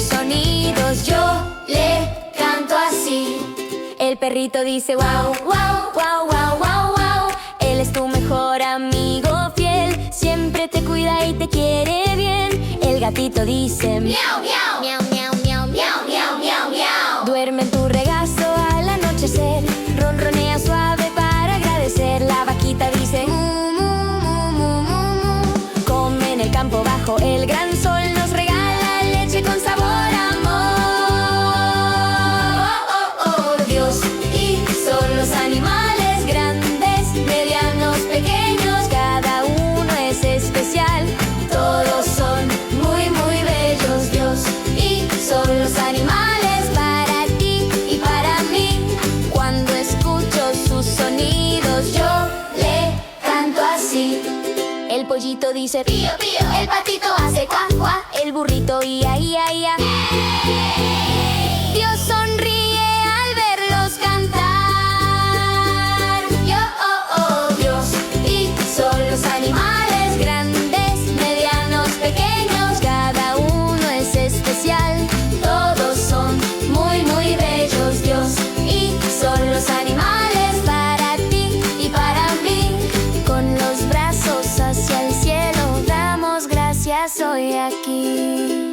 sonidos, yo le canto así. El perrito dice wow, wow, wow, wow, wow, wow. Él es tu mejor amigo fiel, siempre te cuida y te quiere bien. El gatito dice miau, miau, miau, miau, miau, miau, miau, miau, miau. Duerme en tu regazo al anochecer, ronronea suave para agradecer. La vaquita dice mu, mu, mu, mu, mu, mu. Come en el campo bajo el gran sol, nos regala leche con sabor a amor. Oh, oh, oh, Dios hizo los animales grandes, medianos, pequeños, cada uno es especial. Todos son muy, muy bellos. Dios hizo los animales para ti y para mí. Cuando escucho sus sonidos, yo le canto así. El pollito dice pío, pío. El patito hace cuá, cuá. El burrito ia, ia, ia. Dios sonríe al verlos cantar. Yo, oh, oh, Dios hizo los animales grandes, medianos, pequeños, cada uno es especial. Todos son muy, muy bellos. Dios hizo los animales para ti y para mí. Con los brazos hacia el cielo damos gracias hoy aquí.